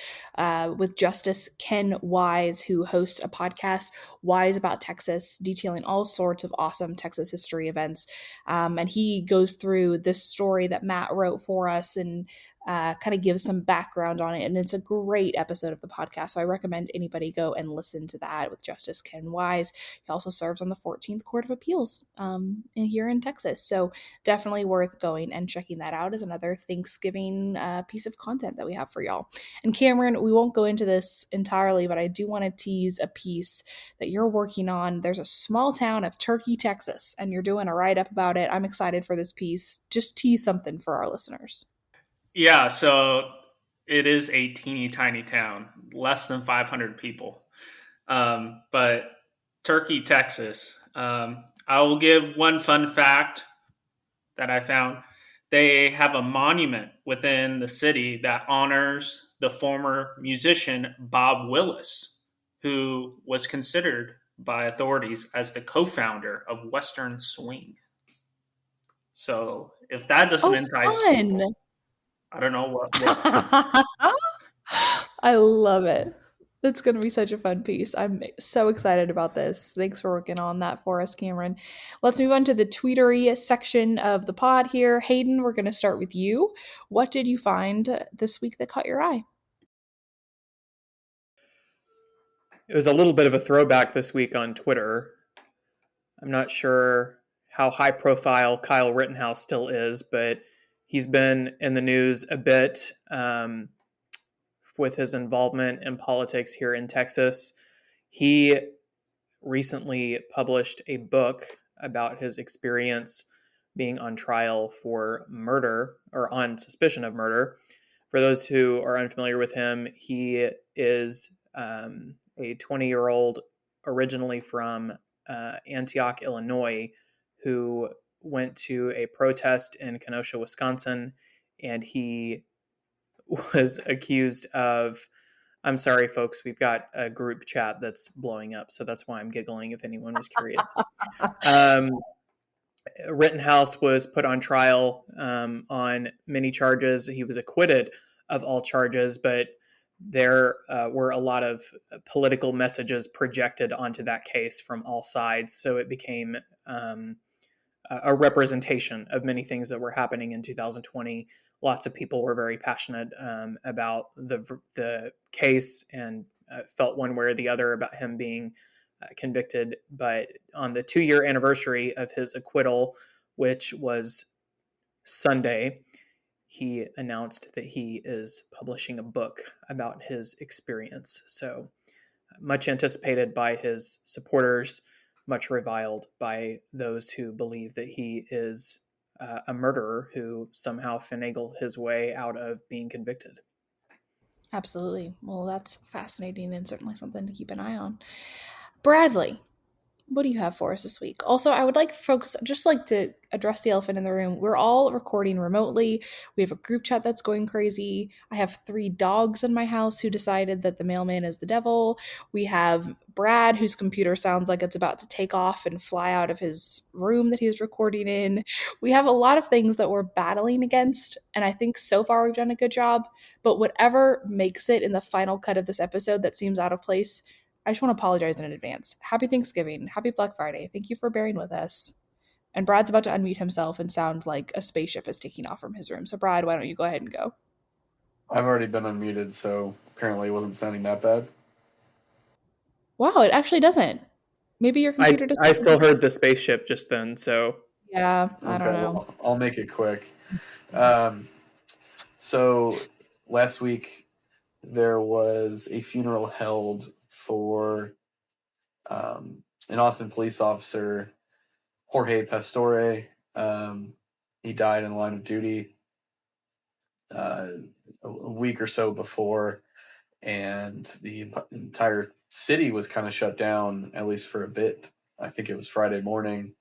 with Justice Ken Wise, who hosts a podcast, Wise About Texas, detailing all sorts of awesome Texas history events. And he goes through this story that Matt wrote for us and kind of gives some background on it. And it's a great episode of the podcast. So I recommend anybody go and listen to that with Justice Ken Wise. He also serves on the 14th Court of Appeals here in Texas. So definitely worth going and checking that out as another Thanksgiving piece of content that we have for y'all. And Cameron, we won't go into this entirely, but I do want to tease a piece that you're working on. There's a small town of Turkey, Texas, and you're doing a write-up about it. I'm excited for this piece. Just tease something for our listeners. Yeah, so it is a teeny tiny town, less than 500 people. But Turkey, Texas. I will give one fun fact that I found. They have a monument within the city that honors the former musician Bob Willis, who was considered by authorities as the co-founder of Western swing. So if that doesn't entice people, I don't know what I love it. It's going to be such a fun piece. I'm so excited about this. Thanks for working on that for us, Cameron. Let's move on to the tweetery section of the pod here. Hayden, we're going to start with you. What did you find this week that caught your eye? It was a little bit of a throwback this week on Twitter. I'm not sure how high profile Kyle Rittenhouse still is, but he's been in the news a bit with his involvement in politics here in Texas. He recently published a book about his experience being on trial for murder or on suspicion of murder. For those who are unfamiliar with him, he is a 20-year-old originally from Antioch, Illinois, who went to a protest in Kenosha, Wisconsin, and he was accused of, I'm sorry, folks, we've got a group chat that's blowing up, so that's why I'm giggling if anyone was curious. Rittenhouse was put on trial on many charges. He was acquitted of all charges, but there were a lot of political messages projected onto that case from all sides, so it became a representation of many things that were happening in 2020. Lots of people were very passionate about the case and felt one way or the other about him being convicted. But on the 2-year anniversary of his acquittal, which was Sunday, he announced that he is publishing a book about his experience. So much anticipated by his supporters, much reviled by those who believe that he is a murderer who somehow finagled his way out of being convicted. Absolutely. Well, that's fascinating and certainly something to keep an eye on. Bradley, what do you have for us this week? Also, I would like folks just like to address the elephant in the room. We're all recording remotely. We have a group chat that's going crazy. I have 3 dogs in my house who decided that the mailman is the devil. We have Brad, whose computer sounds like it's about to take off and fly out of his room that he's recording in. We have a lot of things that we're battling against, and I think so far we've done a good job. But whatever makes it in the final cut of this episode that seems out of place, I just want to apologize in advance. Happy Thanksgiving. Happy Black Friday. Thank you for bearing with us. And Brad's about to unmute himself and sound like a spaceship is taking off from his room. So, Brad, why don't you go ahead and go? I've already been unmuted, so apparently it wasn't sounding that bad. Wow, it actually doesn't. Maybe your computer doesn't. I still heard the spaceship just then, so. Yeah, I don't know. Well, I'll make it quick. So last week there was a funeral held for an Austin police officer, Jorge Pastore. He died in the line of duty a week or so before, and the entire city was kind of shut down, at least for a bit. I think it was Friday morning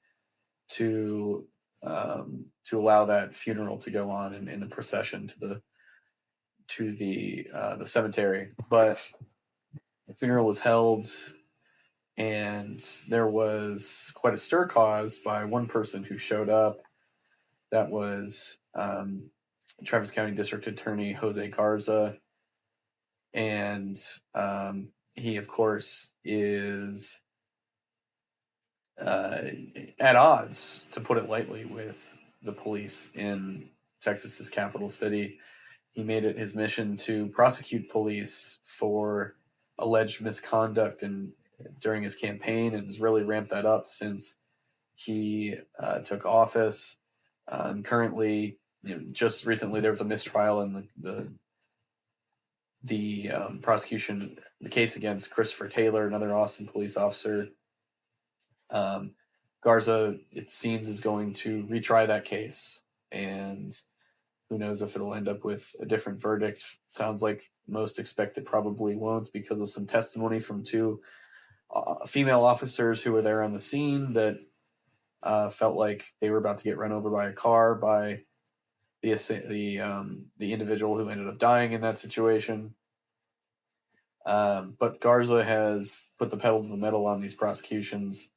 to allow that funeral to go on in the procession to the cemetery. But the funeral was held, and there was quite a stir caused by one person who showed up. That was Travis County District Attorney Jose Garza. And he, of course, is at odds, to put it lightly, with the police in Texas's capital city. He made it his mission to prosecute police for alleged misconduct during his campaign, and has really ramped that up since he took office. Currently, just recently, there was a mistrial in the prosecution, the case against Christopher Taylor, another Austin police officer. Garza, it seems, is going to retry that case, and who knows if it'll end up with a different verdict. Sounds like most expect it probably won't, because of some testimony from 2 female officers who were there on the scene that felt like they were about to get run over by a car by the individual who ended up dying in that situation. But Garza has put the pedal to the metal on these prosecutions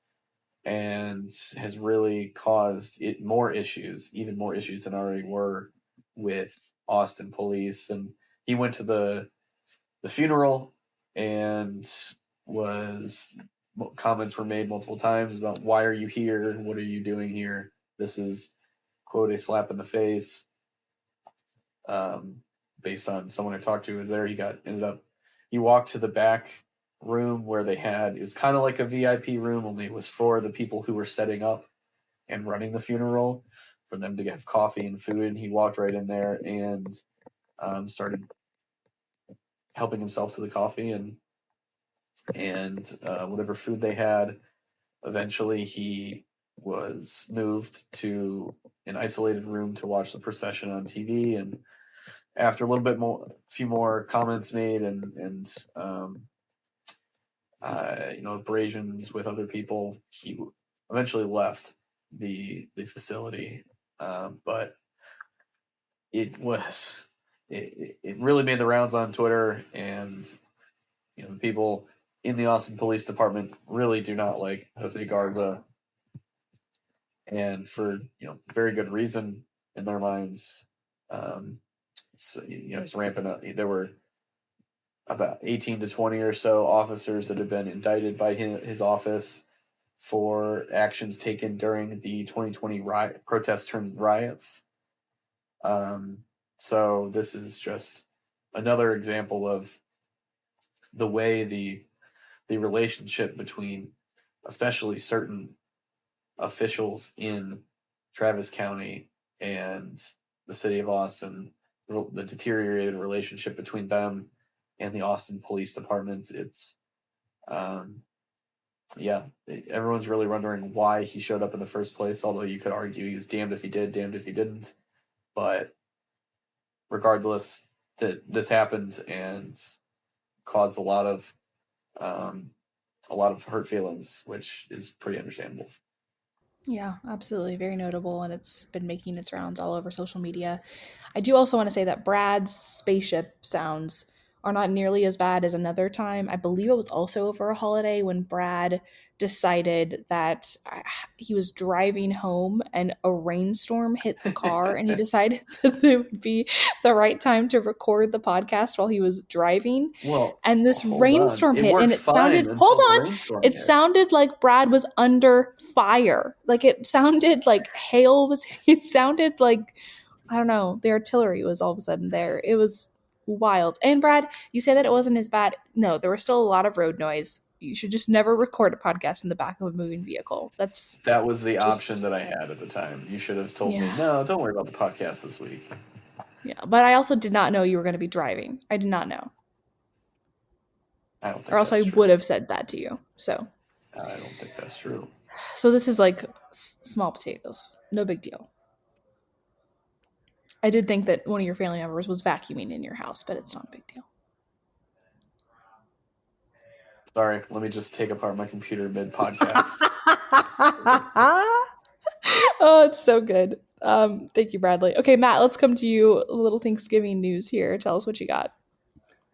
and has really caused even more issues than already were, with Austin police, and he went to the funeral, and comments were made multiple times about, why are you here? What are you doing here? This is, quote, a slap in the face. Based on someone I talked to who was there, he walked to the back room where it was kind of like a VIP room, only it was for the people who were setting up and running the funeral, for them to have coffee and food. And he walked right in there and started helping himself to the coffee and whatever food they had. Eventually, he was moved to an isolated room to watch the procession on TV. And after a few more comments made and abrasions with other people, he eventually left the facility. But it really made the rounds on Twitter, and the people in the Austin Police Department really do not like Jose Garza, and for very good reason in their minds. So it's ramping up. There were about 18 to 20 or so officers that had been indicted by his office for actions taken during the 2020 protest turned riots. So this is just another example of the way the relationship between, especially certain officials in Travis County and the city of Austin, the deteriorated relationship between them and the Austin Police Department. It's everyone's really wondering why he showed up in the first place, although you could argue he was damned if he did, damned if he didn't. But regardless, that this happened and caused a lot of hurt feelings, which is pretty understandable. Yeah, absolutely. Very notable, and it's been making its rounds all over social media. I do also want to say that Brad's spaceship sounds are not nearly as bad as another time. I believe it was also over a holiday when Brad decided that he was driving home and a rainstorm hit the car, and he decided that it would be the right time to record the podcast while he was driving. Well, and this rainstorm hit, and it sounded, sounded like Brad was under fire. Like, it sounded like hail was, it sounded like, I don't know, the artillery was all of a sudden there. It was wild. And Brad, you say that it wasn't as bad. No, there was still a lot of road noise. You should just never record a podcast in the back of a moving vehicle. That was the option that I had at the time. You should have told me, no, don't worry about the podcast this week. Yeah, but I also did not know you were going to be driving. I did not know. I don't think or else I would have said that to you. So I don't think that's true. So this is like small potatoes. No big deal. I did think that one of your family members was vacuuming in your house, but it's not a big deal. Sorry, let me just take apart my computer mid-podcast. Oh, it's so good. Thank you, Bradley. Okay, Matt, let's come to you. A little Thanksgiving news here. Tell us what you got.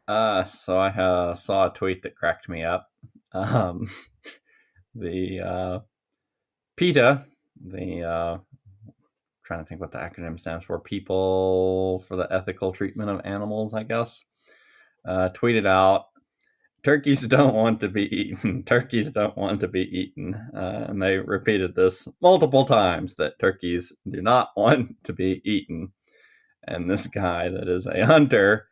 So I saw a tweet that cracked me up. The PETA, trying to think what the acronym stands for, People for the Ethical Treatment of Animals, I guess, tweeted out, turkeys don't want to be eaten. Turkeys don't want to be eaten. And they repeated this multiple times, that turkeys do not want to be eaten. And this guy that is a hunter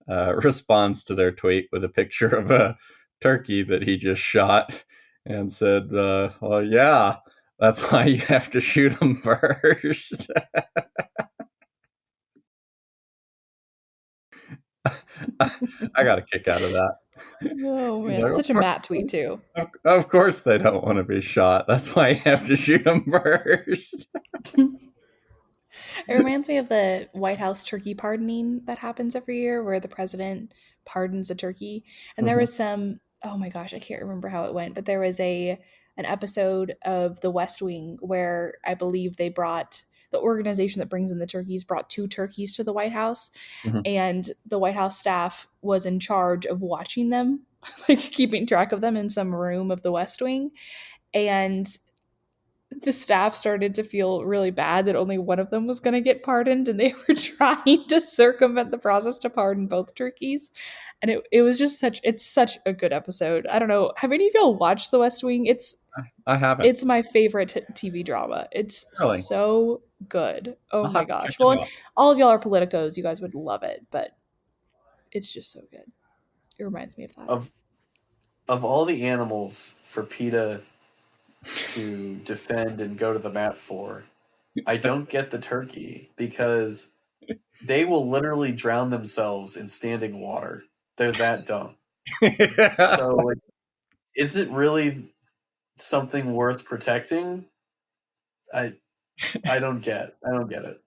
responds to their tweet with a picture of a turkey that he just shot and said, well, yeah, that's why you have to shoot them first. I got a kick out of that. Oh, man. It's such a Matt tweet, too. Of course they don't want to be shot. That's why you have to shoot them first. It reminds me of the White House turkey pardoning that happens every year, where the president pardons a turkey. And there was some, oh my gosh, I can't remember how it went, but there was an episode of The West Wing where I believe they brought, the organization that brings in the turkeys brought 2 turkeys to the White House. And the White House staff was in charge of watching them, like keeping track of them in some room of the West Wing. And the staff started to feel really bad that only one of them was going to get pardoned, and they were trying to circumvent the process to pardon both turkeys. And it was just it's such a good episode. I don't know. Have any of y'all watched The West Wing? I haven't. It's my favorite TV drama. It's Really? so good. Oh I'll my have to check gosh. it Well, out. all of y'all are politicos. You guys would love it, but it's just so good. It reminds me of that. Of all the animals for PETA to defend and go to the mat for, I don't get the turkey because they will literally drown themselves in standing water. They're that dumb. So, like, is it really something worth protecting? I don't get it.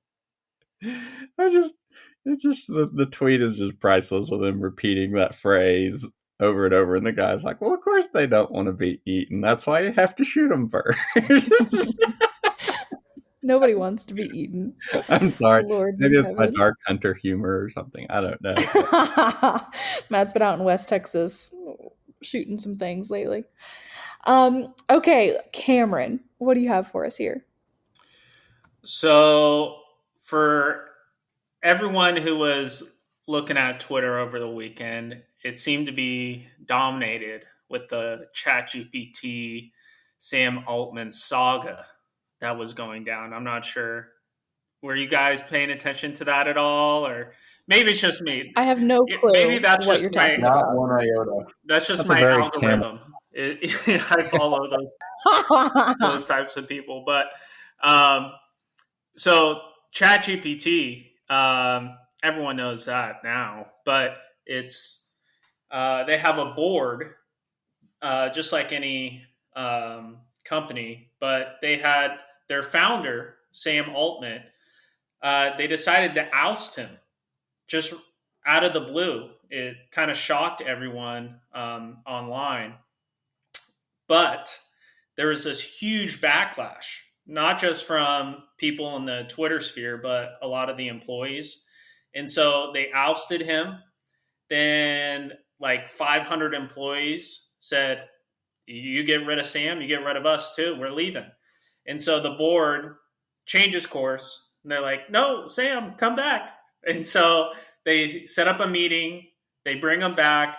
It's just the tweet is just priceless with him repeating that phrase over and over, and the guy's like, "Well, of course they don't want to be eaten. That's why you have to shoot them first." Nobody wants to be eaten. I'm sorry. Lord Maybe in it's my heaven. dark hunter humor or something. I don't know. Matt's been out in West Texas shooting some things lately. Okay, Cameron, what do you have for us here? So, for everyone who was looking at Twitter over the weekend, it seemed to be dominated with the ChatGPT Sam Altman saga that was going down. I'm not sure. Were you guys paying attention to that at all? Or maybe it's just me. I have no clue Maybe that's what just you're my talking Not about. one iota. that's just That's a my very algorithm. I follow those types of people. But so ChatGPT, everyone knows that now, but it's they have a board, just like any company, but they had their founder, Sam Altman. They decided to oust him just out of the blue. It kind of shocked everyone online. But there was this huge backlash, not just from people in the Twitter sphere, but a lot of the employees. And so they ousted him. Then, like 500 employees said, "You get rid of Sam, you get rid of us too. We're leaving." And so the board changes course. And they're like, "No, Sam, come back." And so they set up a meeting. They bring him back.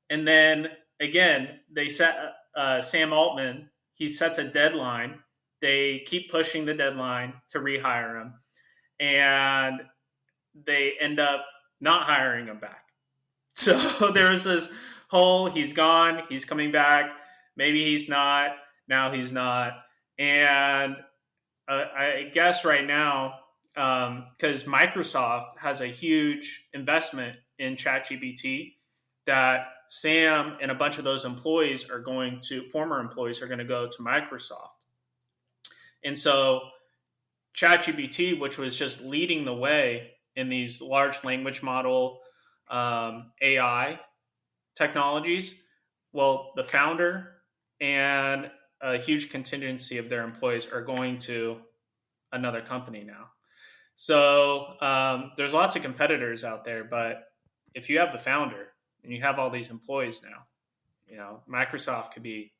And then again, they set Sam Altman. He sets a deadline. They keep pushing the deadline to rehire him. And they end up not hiring him back. So there's this whole, he's gone, he's coming back. Maybe he's not. Now he's not. And I guess right now, because Microsoft has a huge investment in ChatGPT, that Sam and a bunch of those employees are going to, former employees are going to go to Microsoft. And so ChatGPT, which was just leading the way in these large language model AI technologies, well, the founder and a huge contingency of their employees are going to another company now. So there's lots of competitors out there, but if you have the founder and you have all these employees now, you know, Microsoft could be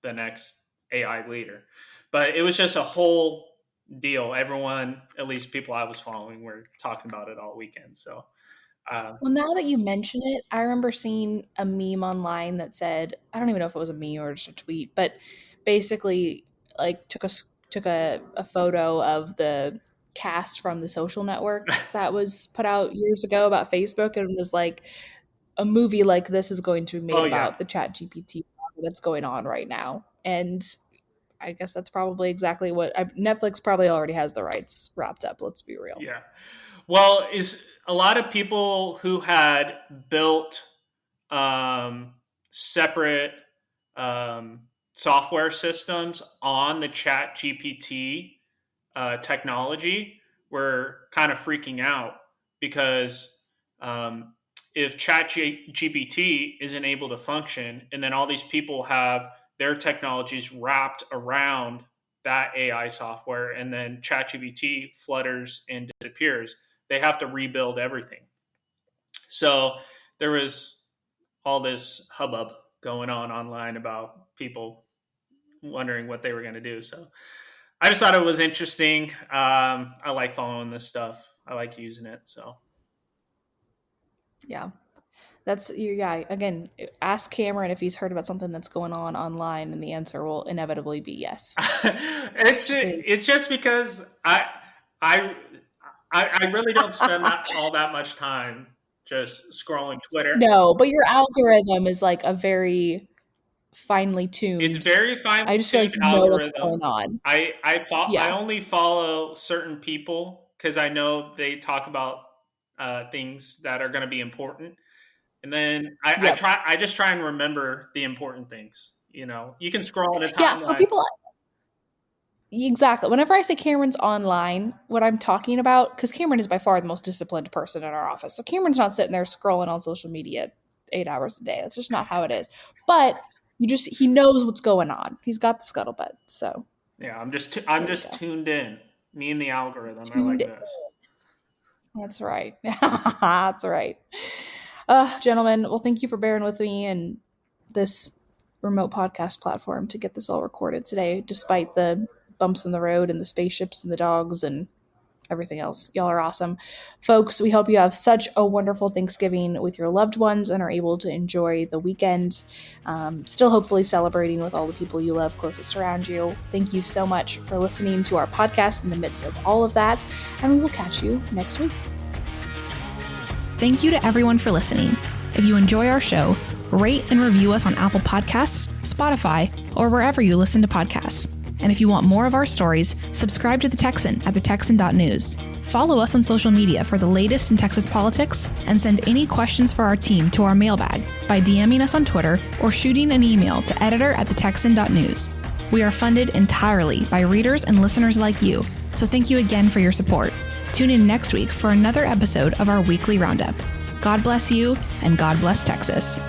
the next AI leader. But it was just a whole deal. Everyone, at least people I was following, were talking about it all weekend. So Well, now that you mention it, I remember seeing a meme online that said, I don't even know if it was a meme or just a tweet, but basically like took a photo of the cast from The Social Network that was put out years ago about Facebook, and was like, a movie like this is going to be made about the ChatGPT that's going on right now. And I guess that's probably exactly what Netflix probably already has the rights wrapped up. Let's be real. Yeah. Well, is a lot of people who had built separate software systems on the Chat GPT technology were kind of freaking out because if Chat GPT isn't able to function, and then all these people have their technologies wrapped around that AI software, and then ChatGPT flutters and disappears, they have to rebuild everything. So there was all this hubbub going on online about people wondering what they were going to do. So I just thought it was interesting. I like following this stuff. I like using it. So Yeah. Again, ask Cameron if he's heard about something that's going on online, and the answer will inevitably be yes. it's just because I really don't spend all that much time just scrolling Twitter. No, but your algorithm is like a very finely tuned. It's very finely I just feel like tuned you know algorithm. what's going on. I only follow certain people because I know they talk about things that are going to be important, and then I just try and remember the important things. You know, you can scroll in a timeline. Yeah, for people. Exactly. Whenever I say Cameron's online, what I'm talking about, because Cameron is by far the most disciplined person in our office. So Cameron's not sitting there scrolling on social media 8 hours a day. That's just not how it is. But he knows what's going on. He's got the scuttlebutt. So yeah, I'm just tuned in. Me and the algorithm are like this. That's right. That's right. Gentlemen, well, thank you for bearing with me and this remote podcast platform to get this all recorded today, despite the bumps in the road and the spaceships and the dogs and everything else. Y'all are awesome. Folks, we hope you have such a wonderful Thanksgiving with your loved ones and are able to enjoy the weekend, still hopefully celebrating with all the people you love closest around you. Thank you so much for listening to our podcast in the midst of all of that, and we will catch you next week. Thank you to everyone for listening. If you enjoy our show, rate and review us on Apple Podcasts, Spotify, or wherever you listen to podcasts. And if you want more of our stories, subscribe to The Texan at thetexan.news. Follow us on social media for the latest in Texas politics, and send any questions for our team to our mailbag by DMing us on Twitter or shooting an email to editor@thetexan.news. We are funded entirely by readers and listeners like you, so thank you again for your support. Tune in next week for another episode of our weekly roundup. God bless you, and God bless Texas.